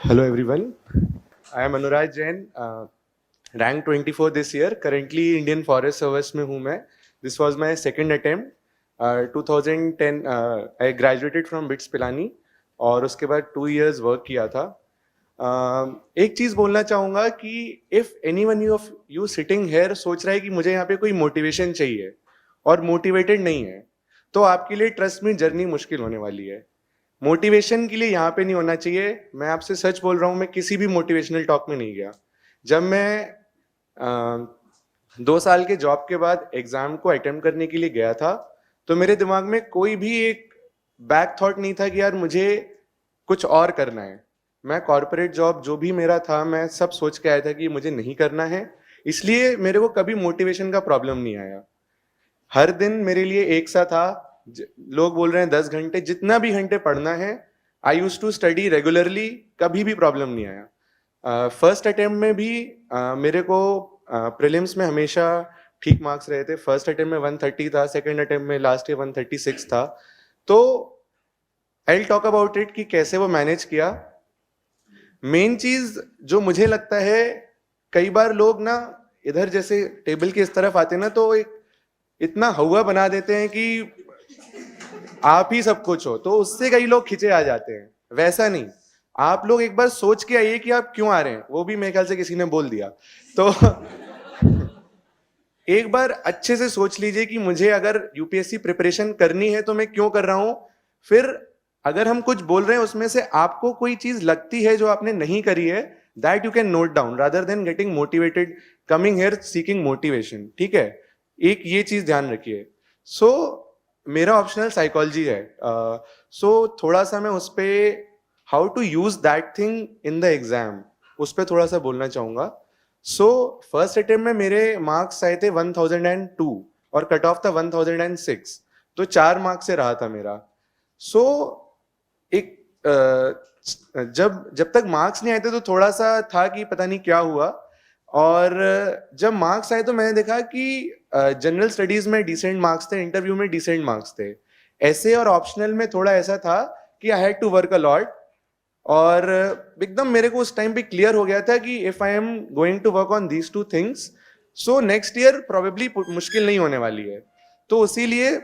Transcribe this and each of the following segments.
Hello everyone, I am Anurag Jain, rank 24 this year. Currently Indian Forest Service में हूँ मैं. This was my second attempt. 2010 I graduated from BITS Pilani और उसके बाद 2 years work किया था. एक चीज़ बोलना चाहूँगा कि if anyone of you sitting here सोच रहा है कि मुझे यहाँ पे कोई मोटिवेशन चाहिए और मोटिवेटेड नहीं है, तो आपके लिए ट्रस्ट में जर्नी मुश्किल होने वाली है. मोटिवेशन के लिए यहाँ पे नहीं होना चाहिए. मैं आपसे सच बोल रहा हूँ, मैं किसी भी मोटिवेशनल टॉक में नहीं गया. जब मैं 2 साल के जॉब के बाद एग्जाम को अटेम्प्ट करने के लिए गया था, तो मेरे दिमाग में कोई भी एक बैक थॉट नहीं था कि यार मुझे कुछ और करना है. मैं कॉर्पोरेट जॉब जो भी मेरा था, मैं सब सोच के आया था कि मुझे नहीं करना है. इसलिए मेरे को कभी मोटिवेशन का प्रॉब्लम नहीं आया. हर दिन मेरे लिए एक सा था. लोग बोल रहे हैं 10 घंटे, जितना भी घंटे पढ़ना है. आई यूज टू स्टडी रेगुलरली, कभी भी प्रॉब्लम नहीं आया. फर्स्ट अटेम्प्ट में भी मेरे को प्रीलिम्स में हमेशा ठीक मार्क्स रहे थे. फर्स्ट अटेम्प्ट में 130 था, सेकंड अटेम्प्ट में लास्ट ईयर 136 था. तो I will talk about it कि कैसे वो मैनेज किया. मेन चीज जो मुझे लगता है, कई बार लोग ना इधर जैसे टेबल के इस तरफ आते ना, तो एक इतना हवा बना देते हैं कि आप ही सब कुछ हो, तो उससे कई लोग खिंचे आ जाते हैं. वैसा नहीं, आप लोग एक बार सोच के आइए कि आप क्यों आ रहे हैं. वो भी मेरे ख्याल से किसी ने बोल दिया. तो एक बार अच्छे से सोच लीजिए कि मुझे अगर यूपीएससी प्रिपरेशन करनी है तो मैं क्यों कर रहा हूं. फिर अगर हम कुछ बोल रहे हैं उसमें से आपको कोई चीज लगती है जो आपने नहीं करी है, that you can note down rather than getting motivated, coming here seeking motivation. ठीक है, एक ये चीज ध्यान रखिए. सो मेरा ऑप्शनल साइकोलॉजी है. सो थोड़ा सा मैं उस पर how to use that thing in the exam, उस पर थोड़ा सा बोलना चाहूंगा. सो फर्स्ट अटेम्प्ट में मेरे मार्क्स आए थे 1002 और कट ऑफ था 1006, तो 4 मार्क्स से रहा था मेरा. सो एक जब तक मार्क्स नहीं आए थे तो थोड़ा सा था कि पता नहीं क्या हुआ. और जब मार्क्स आए तो मैंने देखा कि जनरल स्टडीज में डिसेंट मार्क्स थे, इंटरव्यू में डिसेंट मार्क्स थे. ऐसे और ऑप्शनल में थोड़ा ऐसा था कि I had to work a lot. और एकदम मेरे को उस टाइम पे क्लियर हो गया था कि if I am going to work on these two things, so next year probably मुश्किल नहीं होने वाली है. तो इसीलिए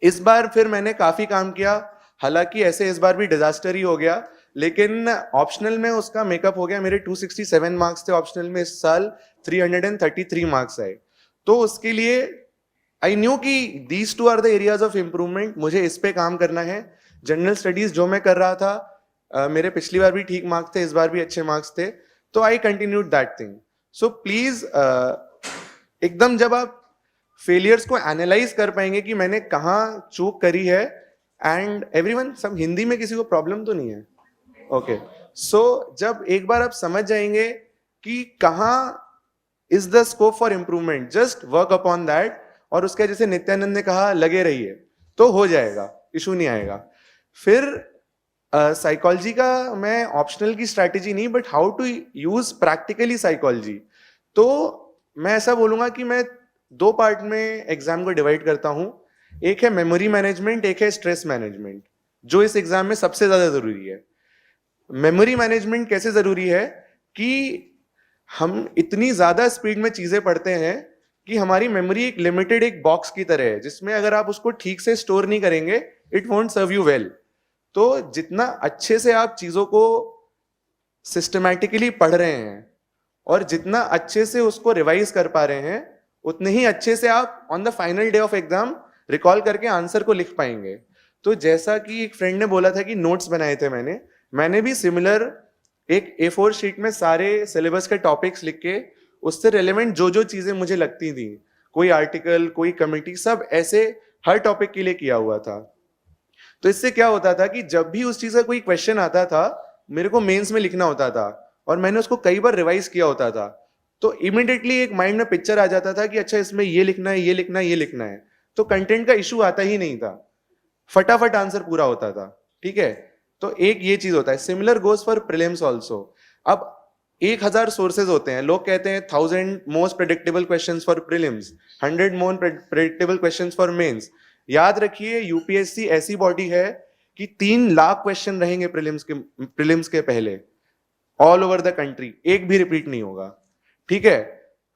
इस बार फिर मैंने काफी काम किया. हालांकि ऐसे इस बार भी डिजास्टर ही हो गया, लेकिन ऑप्शनल में उसका मेकअप हो गया. मेरे 267 मार्क्स थे ऑप्शनल में, इस साल 333 मार्क्स आए. तो उसके लिए आई न्यू कि these two are the areas of improvement. मुझे इस पे काम करना है. जनरल स्टडीज जो मैं कर रहा था, मेरे पिछली बार भी ठीक मार्क्स थे, इस बार भी अच्छे मार्क्स थे, तो I continued that thing. So please एकदम जब आप फेलियर्स को एनालाइज कर पाएंगे कि मैंने कहाँ चूक करी है, एंड एवरीवन, सब हिंदी में किसी को प्रॉब्लम तो नहीं है? ओके. सो जब एक बार आप समझ जाएंगे कि कहाँ is the scope for improvement, just work upon that. और उसके जैसे नित्यानंद ने कहा, लगे रहिए, तो हो जाएगा, इशू नहीं आएगा. फिर साइकोलॉजी का मैं ऑप्शनल की स्ट्रैटेजी नहीं, but how to use practically psychology. तो मैं ऐसा बोलूंगा कि मैं 2 पार्ट में एग्जाम को डिवाइड करता हूं. एक है मेमोरी मैनेजमेंट, एक है स्ट्रेस मैनेजमेंट, जो इस एग्जाम में सबसे ज्यादा जरूरी है. मेमोरी मैनेजमेंट कैसे जरूरी है कि हम इतनी ज्यादा स्पीड में चीजें पढ़ते हैं कि हमारी मेमोरी एक लिमिटेड एक बॉक्स की तरह है, जिसमें अगर आप उसको ठीक से स्टोर नहीं करेंगे, it won't serve you well. तो जितना अच्छे से आप चीजों को सिस्टमैटिकली पढ़ रहे हैं और जितना अच्छे से उसको रिवाइज कर पा रहे हैं, उतने ही अच्छे से आप on the final day of exam recall करके आंसर को लिख पाएंगे. तो जैसा कि एक फ्रेंड ने बोला था कि नोट्स बनाए थे मैंने भी सिमिलर एक A4 शीट में सारे सिलेबस के टॉपिक्स लिख के उससे रिलेवेंट जो जो चीजें मुझे लगती थी, कोई आर्टिकल, कोई कमिटी, सब ऐसे हर टॉपिक के लिए किया हुआ था. तो इससे क्या होता था कि जब भी उस चीज का कोई क्वेश्चन आता था, मेरे को मेंस में लिखना होता था और मैंने उसको कई बार रिवाइज किया होता था. तो इमिडिएटली एक माइंड में पिक्चर आ जाता था कि अच्छा, इसमें ये लिखना है, ये लिखना है, ये लिखना है. तो कंटेंट का इशू आता ही नहीं था, फटाफट आंसर पूरा होता था. ठीक है, तो एक ये चीज होता है. Similar goes for prelims also. अब 1000 सोर्सेज होते हैं. लोग कहते हैं 1000 most predictable questions for prelims, 100 most predictable questions for mains. याद रखिए, यूपीएससी ऐसी बॉडी है कि 3 लाख क्वेश्चन रहेंगे प्रीलिम्स के पहले. ऑल ओवर द कंट्री, एक भी रिपीट नहीं होगा, ठीक है।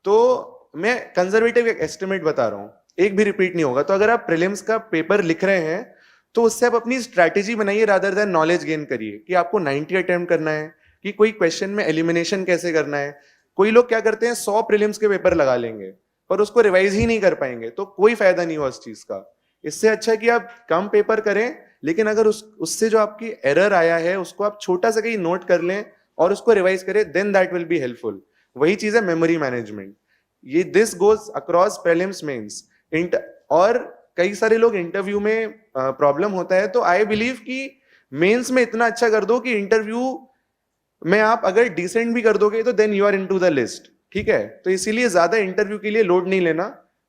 तो मैं कंजर्वेटिव एक एस्टिमेट बता रहा हूं, एक भी रिपीट नहीं होगा। तो अगर आप प्रीलिम्स का पेपर लिख रहे हैं तो उससे आप अपनी स्ट्रैटेजी बनाइए रादर देन नॉलेज गेन करिए कि आपको 90 अटेम्प्ट करना है, कि कोई क्वेश्चन में एलिमिनेशन कैसे करना है। कोई लोग क्या करते हैं 100 प्रीलिम्स के पेपर लगा लेंगे पर उसको रिवाइज ही नहीं कर पाएंगे, तो कोई फायदा नहीं हुआ उस चीज का। इससे अच्छा है कि आप कम पेपर करें, लेकिन अगर उससे जो आपकी एरर आया है उसको आप छोटा सा कहीं नोट कर लें और उसको रिवाइज करें, then that will be helpful. वही चीज है मेमोरी मैनेजमेंट, ये this goes across prelims mains. और कई सारे लोग इंटरव्यू में प्रॉब्लम होता है, तो आई बिलीव कि मेंस में इतना अच्छा कर दो कि इंटरव्यू में आप अगर डिसेंट भी कर दोगे तो then you are into the list, ठीक है। तो इसीलिए ज्यादा इंटरव्यू के लिए लोड नहीं लेना,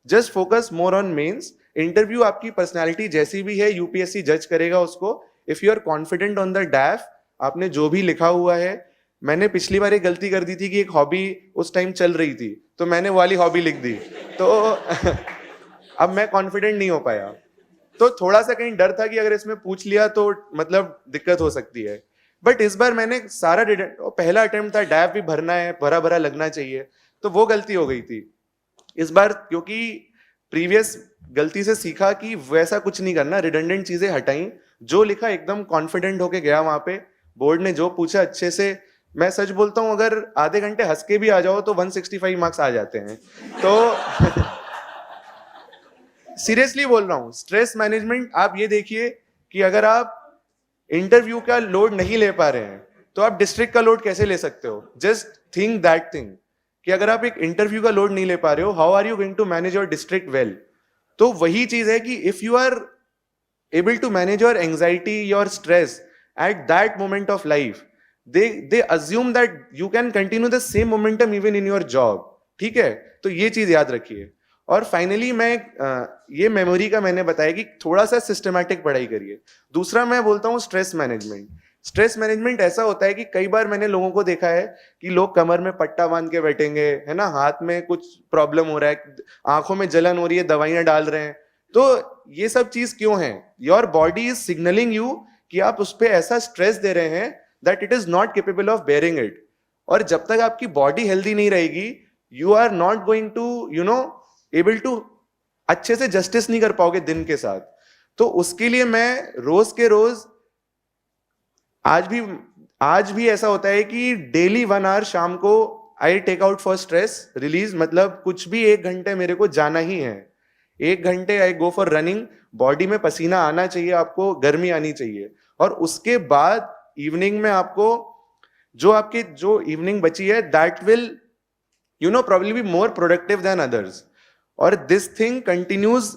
just focus more on mains. Interview आपकी पर्सनालिटी जैसी भी है यूपीएससी जज करेगा उसको। If you are confident on the DAF, आपने जो भी लिखा हुआ है, मैंने पिछली बार एक गलती कर दी थी कि एक हॉबी उस टाइम चल रही थी तो मैंने वाली हॉबी लिख दी, तो अब मैं कॉन्फिडेंट नहीं हो पाया। तो थोड़ा सा कहीं डर था कि अगर इसमें पूछ लिया तो मतलब दिक्कत हो सकती है। बट इस बार मैंने सारा पहला अटेम्प्ट था, डैफ भी भरना है, भरा भरा लगना चाहिए, तो वो गलती हो गई थी इस बार। क्योंकि प्रीवियस गलती से सीखा कि वैसा कुछ नहीं करना, रिडंडेंट चीजें हटाई, जो लिखा एकदम कॉन्फिडेंट होके गया वहां पे। बोर्ड ने जो पूछा अच्छे से, मैं सच बोलता हूं अगर आधे घंटे हंस के भी आ जाओ तो 165 मार्क्स आ जाते हैं। तो सीरियसली बोल रहा हूं, स्ट्रेस मैनेजमेंट आप ये देखिए कि अगर आप इंटरव्यू का लोड नहीं ले पा रहे हैं तो आप डिस्ट्रिक्ट का लोड कैसे ले सकते हो। जस्ट थिंक दैट थिंग कि अगर आप एक इंटरव्यू का लोड नहीं ले पा रहे हो, how are you going to manage your district well. तो वही चीज है कि if you are able to manage your anxiety, your stress at that moment of life, they assume that you can continue the same momentum even in your job, ठीक है। तो ये चीज याद रखिए। और फाइनली मैं ये मेमोरी का मैंने बताया कि थोड़ा सा सिस्टमैटिक पढ़ाई करिए। दूसरा मैं बोलता हूँ स्ट्रेस मैनेजमेंट। स्ट्रेस मैनेजमेंट ऐसा होता है कि कई बार मैंने लोगों को देखा है कि लोग कमर में पट्टा बांध के बैठेंगे, है ना, हाथ में कुछ प्रॉब्लम हो रहा है, आंखों में जलन हो रही है, दवाइयां डाल रहे हैं। तो ये सब चीज क्यों है? Your body is signalling you कि आप उस पर ऐसा स्ट्रेस दे रहे हैं that it is not capable of bearing it। और जब तक आपकी बॉडी हेल्दी नहीं रहेगी, you are not going to able to अच्छे से जस्टिस नहीं कर पाओगे दिन के साथ। तो उसके लिए मैं रोज के रोज, आज भी ऐसा होता है कि डेली 1 आवर शाम को I take out for stress release. मतलब कुछ भी 1 घंटे मेरे को जाना ही है, 1 घंटे आई गो फॉर रनिंग। बॉडी में पसीना आना चाहिए, आपको गर्मी आनी चाहिए। और उसके बाद इवनिंग में आपको जो इवनिंग बची है, that will probably be more productive than others। और this thing continues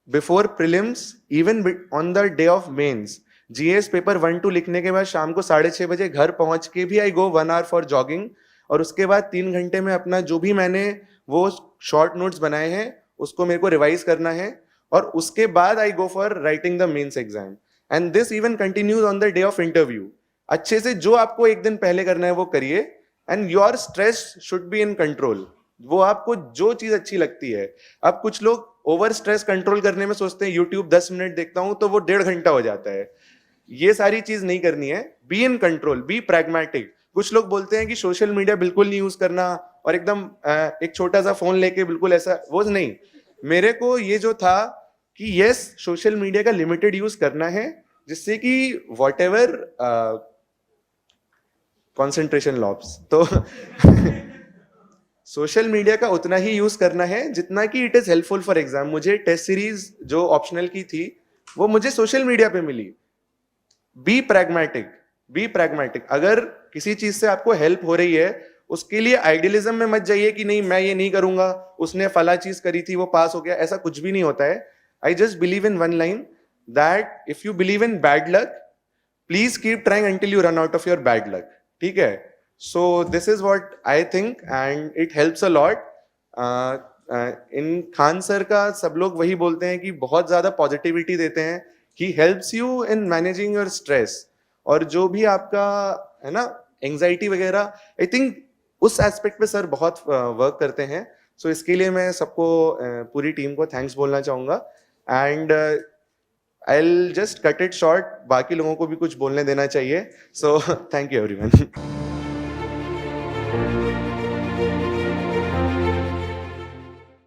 before prelims, even on the day of mains। GS paper 1-2 लिखने के बाद शाम को 6:30 बजे घर पहुंच के भी आई गो 1 hour फॉर जॉगिंग। और उसके बाद 3 घंटे में अपना जो भी मैंने वो शॉर्ट नोट्स बनाए हैं उसको मेरे को रिवाइज करना है। और उसके बाद I go for writing the mains exam. And this even continues on the day of interview. अच्छे से जो आपको एक दिन पहले करना है वो करिए। And your stress should be in control. वो आपको जो चीज अच्छी लगती है। अब कुछ लोग ओवर स्ट्रेस कंट्रोल करने में सोचते हैं यूट्यूब 10 मिनट देखता हूं तो वो 1.5 घंटा हो जाता है। ये सारी चीज नहीं करनी है। Be in control, be pragmatic. कुछ लोग बोलते हैं कि सोशल मीडिया बिल्कुल नहीं यूज करना और एकदम एक छोटा सा फोन लेके बिल्कुल ऐसा, वो नहीं। मेरे को ये जो था कि यस, सोशल मीडिया का लिमिटेड यूज करना है, जिससे कि वॉट एवर कॉन्सेंट्रेशन लॉस, तो सोशल मीडिया का उतना ही यूज करना है जितना कि it is helpful for exam. मुझे टेस्ट सीरीज जो ऑप्शनल की थी वो मुझे सोशल मीडिया पे मिली। Be pragmatic, be pragmatic. अगर किसी चीज से आपको हेल्प हो रही है उसके लिए आइडियलिज्म में मत जाइए कि नहीं मैं ये नहीं करूंगा, उसने फला चीज करी थी वो पास हो गया, ऐसा कुछ भी नहीं होता है। I just believe in one line that if you believe in bad luck, please keep trying until you run out of your bad luck, ठीक है। So this is what I think and it helps a lot. In Khan sir का सब लोग वही बोलते हैं कि बहुत ज्यादा पॉजिटिविटी देते हैं। He helps you in managing your stress. और जो भी आपका है ना एंजाइटी वगैरह, आई थिंक उस एस्पेक्ट पे सर बहुत वर्क करते हैं। सो इसके लिए मैं सबको पूरी टीम को थैंक्स बोलना चाहूंगा। And I will just cut it short, बाकी लोगों को भी कुछ बोलने देना चाहिए। So thank you everyone. है।